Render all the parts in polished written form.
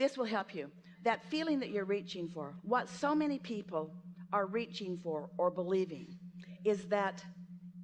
This will help you. That feeling that you're reaching for, what so many people are reaching for or believing, is that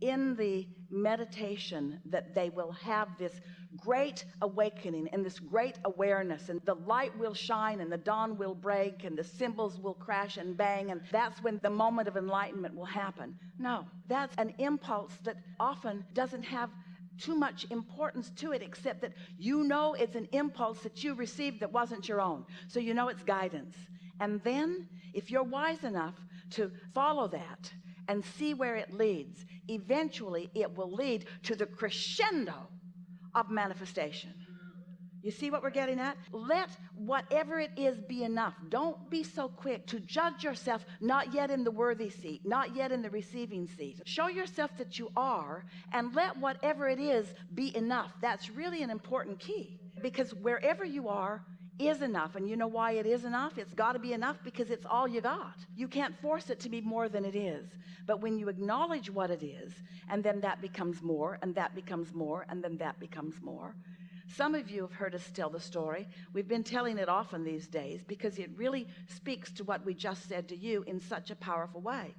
in the meditation that they will have this great awakening and this great awareness, and the light will shine and the dawn will break and the cymbals will crash and bang, and that's when the moment of enlightenment will happen. No, that's an impulse that often doesn't have too much importance to it, except that it's an impulse that you received that wasn't your own, so it's guidance. And then if you're wise enough to follow that and see where it leads, eventually it will lead to the crescendo of manifestation. You see what we're getting at? Let whatever it is be enough. Don't be so quick to judge yourself not yet in the worthy seat, not yet in the receiving seat. Show yourself that you are, and let whatever it is be enough. That's really an important key, because wherever you are is enough. And you know why it is enough? It's got to be enough because it's all you got. You can't force it to be more than it is. But when you acknowledge what it is, and then that becomes more, and that becomes more, and then that becomes more. Some of you have heard us tell the story. We've been telling it often these days because it really speaks to what we just said to you in such a powerful way.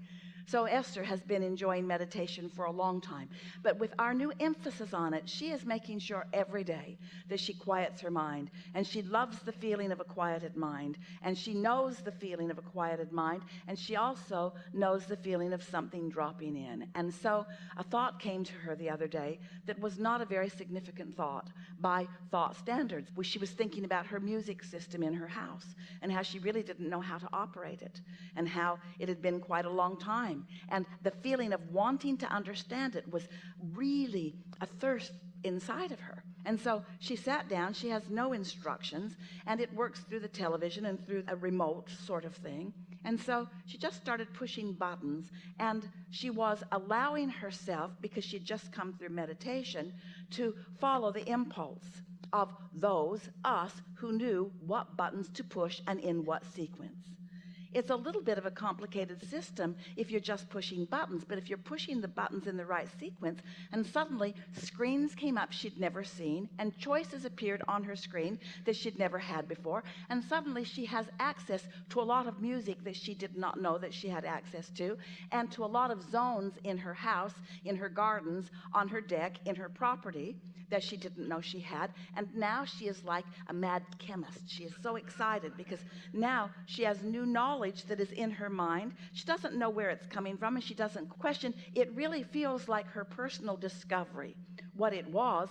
So Esther has been enjoying meditation for a long time, but with our new emphasis on it, she is making sure every day that she quiets her mind, and she loves the feeling of a quieted mind, and she knows the feeling of a quieted mind, and she also knows the feeling of something dropping in. And so a thought came to her the other day that was not a very significant thought by thought standards. She was thinking about her music system in her house and how she really didn't know how to operate it, and how it had been quite a long time. And the feeling of wanting to understand it was really a thirst inside of her. And so she sat down. She has no instructions, and it works through the television and through a remote sort of thing. And so she just started pushing buttons, and she was allowing herself, because she'd just come through meditation, to follow the impulse of us who knew what buttons to push and in what sequence. It's a little bit of a complicated system if you're just pushing buttons, but if you're pushing the buttons in the right sequence, and suddenly screens came up she'd never seen, and choices appeared on her screen that she'd never had before, and suddenly she has access to a lot of music that she did not know that she had access to, and to a lot of zones in her house, in her gardens, on her deck, in her property, that she didn't know she had. And now she is like a mad chemist. She is so excited because now she has new knowledge that is in her mind. She doesn't know where it's coming from, and she doesn't question. It really feels like her personal discovery. What it was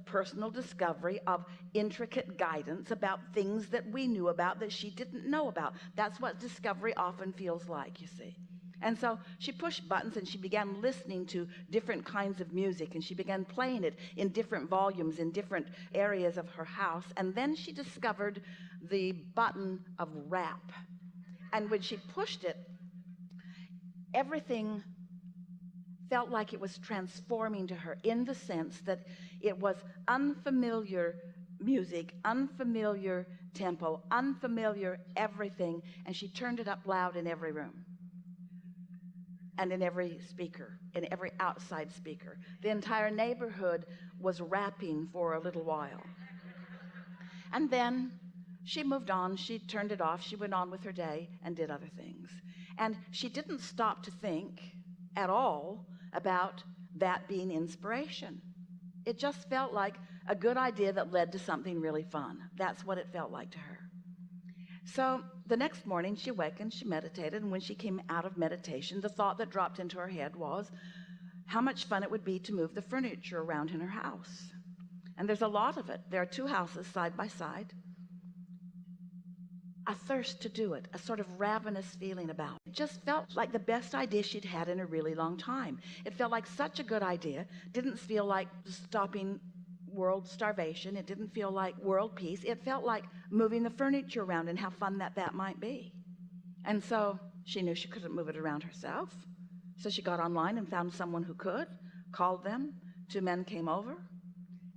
personal discovery of intricate guidance about things that we knew about that she didn't know about. That's what discovery often feels like, you see. And so she pushed buttons, and she began listening to different kinds of music, and she began playing it in different volumes in different areas of her house. And then she discovered the button of rap, and when she pushed it, everything felt like it was transforming to her, in the sense that it was unfamiliar music, unfamiliar tempo, unfamiliar everything, and she turned it up loud in every room and in every speaker, in every outside speaker. The entire neighborhood was rapping for a little while. And then she moved on. She turned it off. She went on with her day and did other things. And she didn't stop to think at all about that being inspiration. It just felt like a good idea that led to something really fun. That's what it felt like to her. So the next morning she awakened, she meditated, and when she came out of meditation, the thought that dropped into her head was how much fun it would be to move the furniture around in her house. And there's a lot of it. There are two houses side by side. A thirst to do it, a sort of ravenous feeling about it. It just felt like the best idea she'd had in a really long time. It felt like such a good idea. Didn't feel like stopping world starvation. It didn't feel like world peace. It felt like moving the furniture around, and how fun that might be. And so she knew she couldn't move it around herself. So she got online and found someone who could, called them. 2 men came over,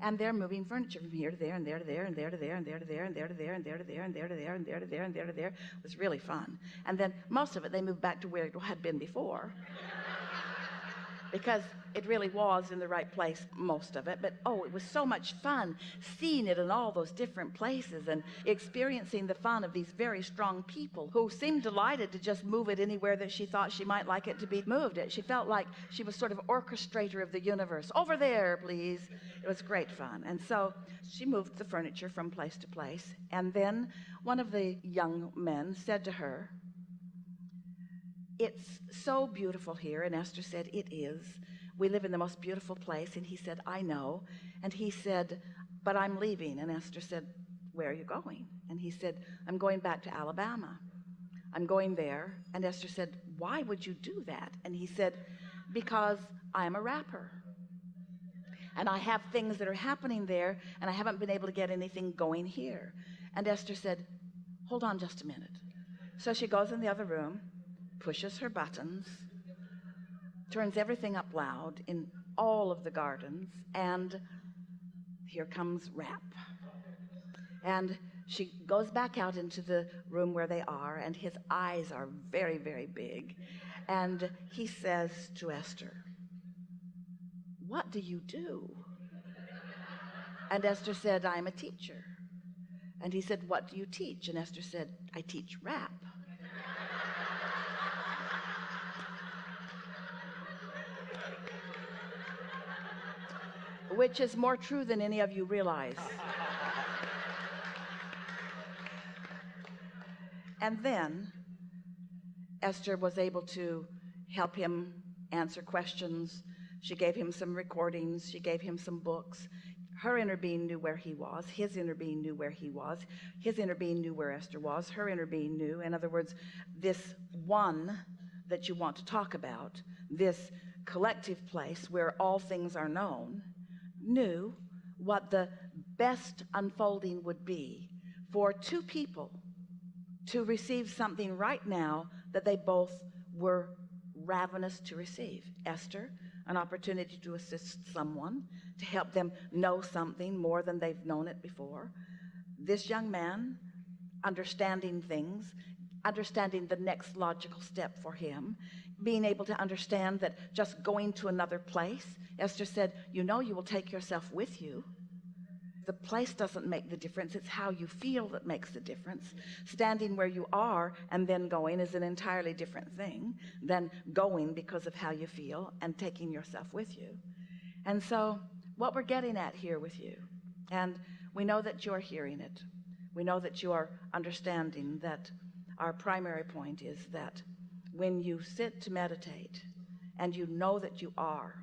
and they're moving furniture from here to there, and there to there, and there to there, and there to there, and there to there, and there to there, and there to there, and there to there, and there to there. It was really fun. And then most of it they moved back to where it had been before. because it really was in the right place, most of it. But oh, it was so much fun seeing it in all those different places and experiencing the fun of these very strong people who seemed delighted to just move it anywhere that she thought she might like it to be moved. She felt like she was sort of orchestrator of the universe. Over there, please. It was great fun. And so she moved the furniture from place to place, and then one of the young men said to her, "It's so beautiful here." And Esther said, "It is. We live in the most beautiful place." And he said, "I know." And he said, "But I'm leaving." And Esther said, "Where are you going?" And he said, "I'm going back to Alabama. I'm going there." And Esther said, "Why would you do that?" And he said, "Because I'm a rapper and I have things that are happening there, and I haven't been able to get anything going here." And Esther said, "Hold on just a minute." So she goes in the other room, pushes her buttons, turns everything up loud in all of the gardens, and here comes rap. And she goes back out into the room where they are, and his eyes are very, very big, and he says to Esther, "What do you do?" And Esther said, "I'm a teacher." And he said, "What do you teach?" And Esther said, "I teach rap." Which is more true than any of you realize. And then Esther was able to help him answer questions. She gave him some recordings. She gave him some books. Her inner being knew where he was. His inner being knew where he was. His inner being knew where Esther was. Her inner being knew. In other words, this one that you want to talk about, this collective place where all things are known, knew what the best unfolding would be for two people to receive something right now that they both were ravenous to receive. Esther, an opportunity to assist someone, to help them know something more than they've known it before. This young man, understanding things, understanding the next logical step for him, being able to understand that just going to another place. Esther said, "You know, you will take yourself with you. The place doesn't make the difference. It's how you feel that makes the difference. Standing where you are and then going is an entirely different thing than going because of how you feel and taking yourself with you." And so what we're getting at here with you, and we know that you're hearing it, we know that you are understanding that our primary point is that when you sit to meditate and you know that you are,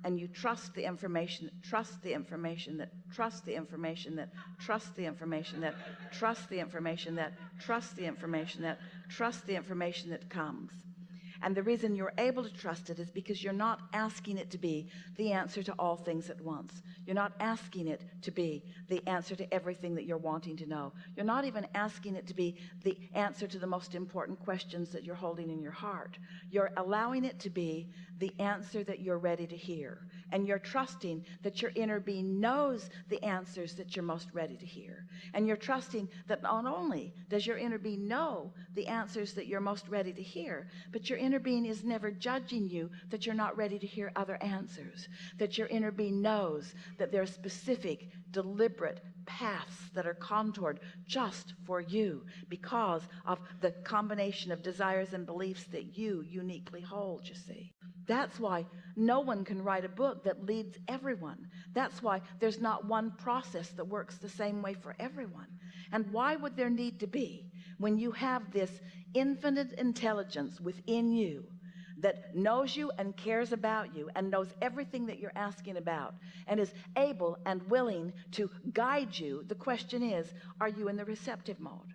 and you trust the information, trust the information that trust the information that trust the information that trust the information that trust the information that trust the information that comes. And the reason you're able to trust it is because you're not asking it to be the answer to all things at once. You're not asking it to be the answer to everything that you're wanting to know. You're not even asking it to be the answer to the most important questions that you're holding in your heart. You're allowing it to be the answer that you're ready to hear. And you're trusting that your inner being knows the answers that you're most ready to hear. And you're trusting that not only does your inner being know the answers that you're most ready to hear, but your inner being is never judging you that you're not ready to hear other answers. That your inner being knows that there are specific, deliberate paths that are contoured just for you because of the combination of desires and beliefs that you uniquely hold, you see. That's why no one can write a book that leads everyone. That's why there's not one process that works the same way for everyone. And why would there need to be when you have this infinite intelligence within you that knows you and cares about you and knows everything that you're asking about and is able and willing to guide you? The question is, are you in the receptive mode?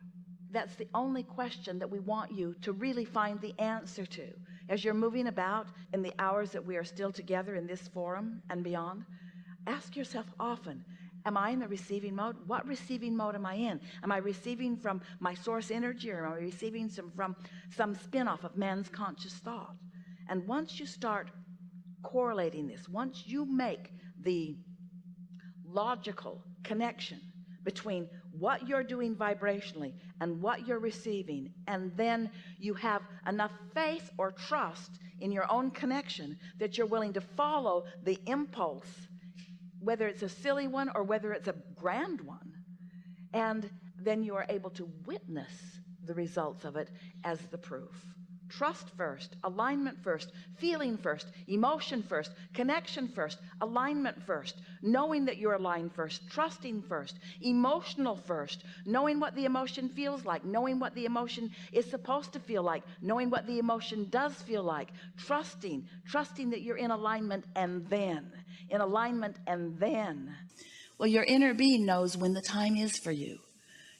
That's the only question that we want you to really find the answer to. As you're moving about in the hours that we are still together in this forum and beyond, ask yourself often, am I in the receiving mode? What receiving mode am I in? Am I receiving from my source energy, or am I receiving from some spin-off of man's conscious thought? And once you start correlating this, once you make the logical connection between what you're doing vibrationally and what you're receiving, and then you have enough faith or trust in your own connection that you're willing to follow the impulse, whether it's a silly one or whether it's a grand one, and then you are able to witness the results of it as the proof. Trust first, alignment first, feeling first, emotion first, connection first, alignment first, knowing that you're aligned first, trusting first, emotional first, knowing what the emotion feels like, knowing what the emotion is supposed to feel like, knowing what the emotion does feel like, trusting that you're in alignment, and then in alignment, and then, well, your inner being knows when the time is for you.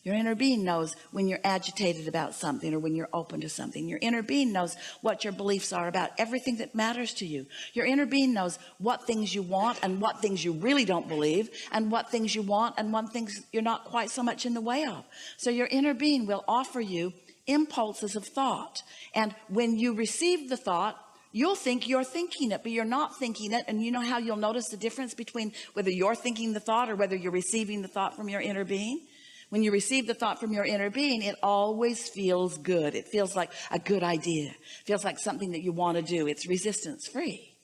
Your inner being knows when you're agitated about something or when you're open to something. Your inner being knows what your beliefs are about everything that matters to you. Your inner being knows what things you want and what things you really don't believe, and what things you want and what things you're not quite so much in the way of. So your inner being will offer you impulses of thought, and when you receive the thought, you'll think you're thinking it, but you're not thinking it. And you know how you'll notice the difference between whether you're thinking the thought or whether you're receiving the thought from your inner being? When you receive the thought from your inner being, it always feels good. It feels like a good idea. It feels like something that you want to do. It's resistance free.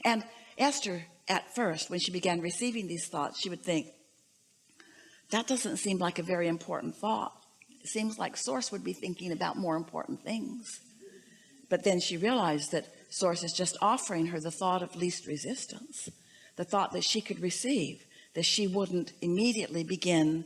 And Esther, at first, when she began receiving these thoughts, she would think, that doesn't seem like a very important thought. It seems like Source would be thinking about more important things. But then she realized that Source is just offering her the thought of least resistance, the thought that she could receive, that she wouldn't immediately begin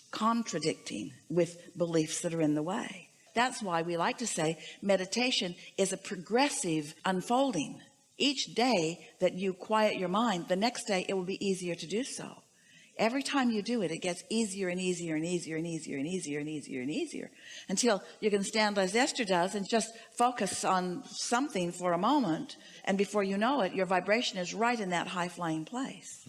contradicting with beliefs that are in the way. That's why we like to say meditation is a progressive unfolding. Each day that you quiet your mind, the next day it will be easier to do so. Every time you do it, it gets easier and easier and easier and easier and easier and easier and easier, until you can stand as Esther does and just focus on something for a moment, and before you know it, your vibration is right in that high-flying place.